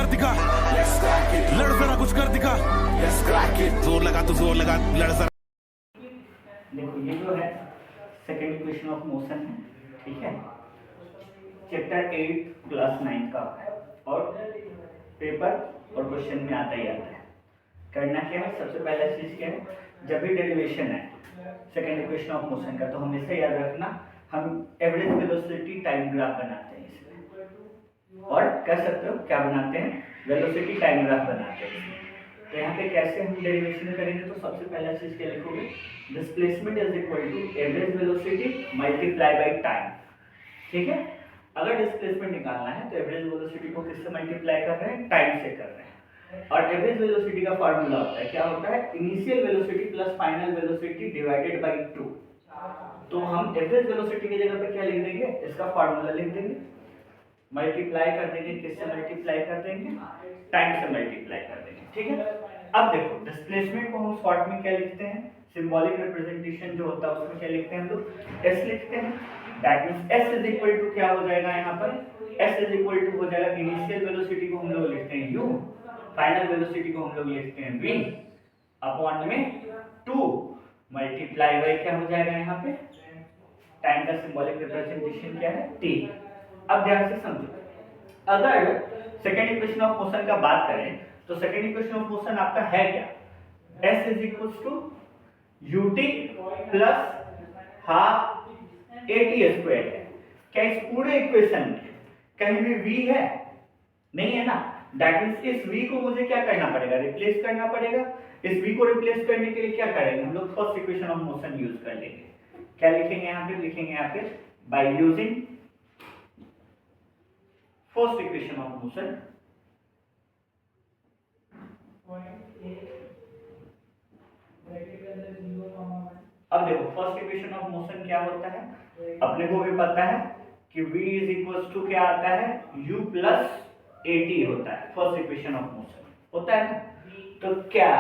कर दिखा, लड़ जरा कुछ कर दिखा, जोर लगा तो जोर लगा, लड़ जरा। देखो ये जो है सेकेंड इक्वेशन ऑफ मोशन है, ठीक है, चैप्टर 8 क्लास 9 का है और पेपर और क्वेश्चन में आता ही आता है। करना क्या है, सबसे पहला चीज क्या है, जब भी डेरिवेशन है सेकेंड इक्वेशन ऑफ मोशन का तो हमेशा याद रखना हम एवरेज वेलोसिटी टाइम ग्राफ बनाते हैं इसमें, और कह सकते हो क्या बनाते हैं, वेलोसिटी टाइम ग्राफ बनाते हैं। तो यहाँ पे कैसे हम डेरिवेशन करेंगे, तो सबसे पहला चीज क्या लिखोगे, displacement is equal to average velocity multiply by time, ठीक है। अगर डिस्प्लेसमेंट निकालना है तो एवरेज वेलोसिटी को किससे मल्टीप्लाई कर रहे हैं, टाइम से कर रहे हैं। और एवरेज वेलोसिटी का फार्मूला होता है, क्या होता है, initial velocity plus final velocity divided by 2। तो हम एवरेज वेलोसिटी की जगह पे क्या लिख देंगे, इसका फार्मूला लिख देंगे, मल्टीप्लाई कर देंगे, किससे मल्टीप्लाई कर देंगे, टाइम से मल्टीप्लाई कर देंगे, ठीक है। अब देखो डिस्प्लेसमेंट को हम शॉर्ट में क्या लिखते हैं, सिंबॉलिक रिप्रेजेंटेशन जो होता है उसमें क्या लिखते हैं हम लोग, एस लिखते हैं। That means S is equal to क्या हो जाएगा यहाँ पर, एस इज इक्वल टू हो जाएगा इनिशियल वेलोसिटी को हम लोग लिखते हैं यू, फाइनल वेलोसिटी को हम लोग लिखते हैं v अपॉन में 2 मल्टीप्लाई बाय क्या हो जाएगा यहाँ पे, टाइम का सिंबॉलिक रिप्रेजेंटेशन क्या है, t। अब ध्यान से समझो, अगर सेकेंड इक्वेशन ऑफ मोशन का बात करें तो सेकेंड इक्वेशन ऑफ मोशन आपका है क्या, s is equal to ut plus half at square है। क्या इस पूरे इक्वेशन में कहीं भी v है, नहीं है ना। दैट मींस इस v को मुझे क्या करना पड़ेगा, रिप्लेस करना पड़ेगा। इस v को रिप्लेस करने के लिए क्या करेंगे हम लोग, first equation of motion use कर लेंगे। क्या लिखेंगे यहाँ पे, लिखेंगे यहाँ पे by using first equation of motion, अब देखो फर्स्ट इक्वेशन ऑफ मोशन क्या होता है, अपने को भी पता है कि v इज इक्वल टू क्या आता है, u प्लस at होता है, फर्स्ट इक्वेशन ऑफ मोशन होता है ना। तो क्या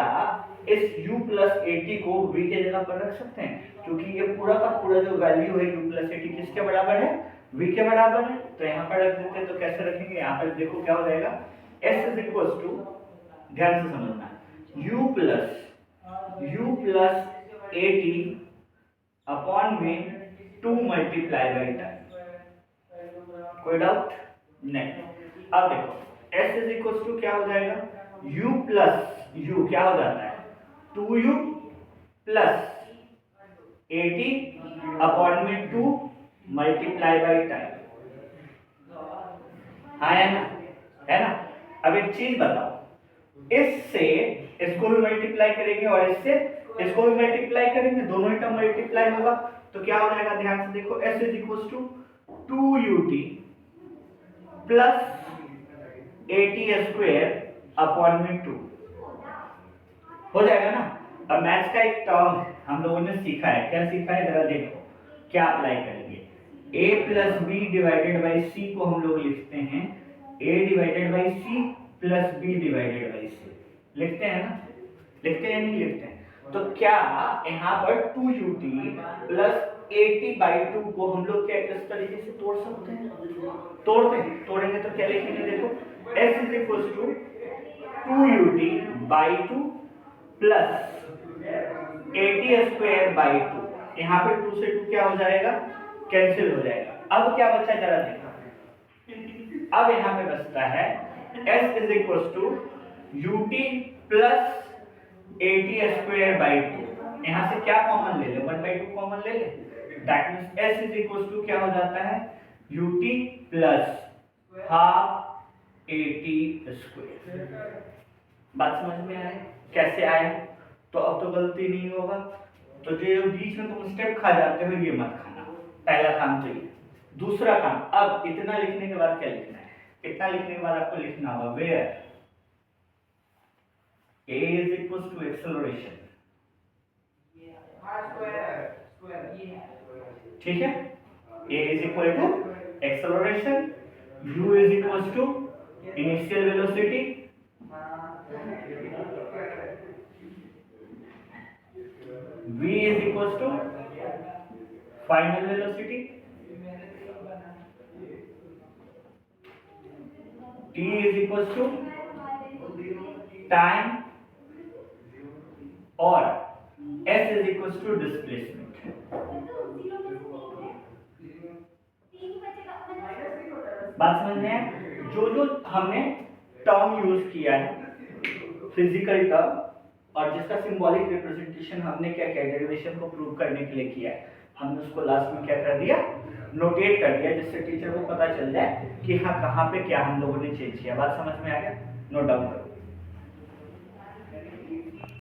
इस u प्लस at को v के जगह पर रख सकते हैं, क्योंकि ये पूरा का पूरा जो वैल्यू है u प्लस at किसके बराबर है, v के बराबर है। तो यहाँ पर रख देते हैं, तो कैसे रखेंगे, यहाँ पर देखो क्या हो जाएगा, s इज इक्वल टू, ध्यान से समझना, u प्लस at अपॉन में 2 मल्टीप्लाई बाय टाइम। कोई डाउट नहीं। अब देखो s इज इक्वल टू क्या हो जाएगा, u प्लस u क्या हो जाता है 2u प्लस 80 अपॉन में 2 मल्टीप्लाई बाय टाइम। हाँ है ना। अब एक चीज बताओ, इससे इसको भी मल्टीप्लाई करेंगे और इससे इसको भी मल्टीप्लाई करेंगे, दोनों ही टर्म मल्टीप्लाई होगा तो क्या हो जाएगा, ध्यान से देखो, s is equal to 2ut plus 80 square upon में 2 हो जाएगा ना। अब मैथ्स का एक टर्म हम लोगों ने सीखा है, क्या सीखा है जरा देखो, क्या अप्लाई करेंगे, a plus B divided by C को हम लोग लिखते हैं a divided by C plus b divided by c, लिखते हैं ना, लिखते हैं नहीं लिखते हैं। तो क्या यहाँ पर 2ut प्लस 80/2 को हम लोग क्या इस तरीके से तोड़ सकते हैं, तोड़ेंगे तो क्या लिखेंगे, देखो s is equal to 2ut/2 plus 80 square by 2, यहाँ पे 2 से 2 क्या हो जाएगा, कैंसिल हो जाएगा। अब क्या बचा जरा देखो, अब यहाँ पे बचता है s is equal to ut plus 80 square by 2, यहाँ से क्या कॉमन ले ले, 1/2 कॉमन ले ले। That means s is equal to क्या हो जाता है, ut प्लस हाफ 80 स्क्वायर। बात समझ में आए कैसे आए, तो अब तो गलती नहीं होगा। तो जो बीच में तुम स्टेप खा जाते हो ये मत खाना, पहला काम तो ये। दूसरा काम, अब इतना लिखने के बाद क्या लिखना है, इतना लिखने के बाद आपको लिखना होगा where a is equals to acceleration, ठीक है, a is equal to acceleration, u is equals to initial velocity, v is equals to final velocity, t is equals to time और s is equal to displacement. बात समझ में है? जो हमने term use किया है फिजिकल टर्म और जिसका सिंबॉलिक रिप्रेजेंटेशन हमने क्या किया, डेरिवेशन को प्रूव करने के लिए किया है, हमने उसको लास्ट में क्या कर दिया, नोटेट कर दिया, जिससे टीचर को पता चल जाए कि हाँ कहाँ पे क्या हम लोगों ने चेंज किया। बात समझ में आ गया? नोट डाउन करो।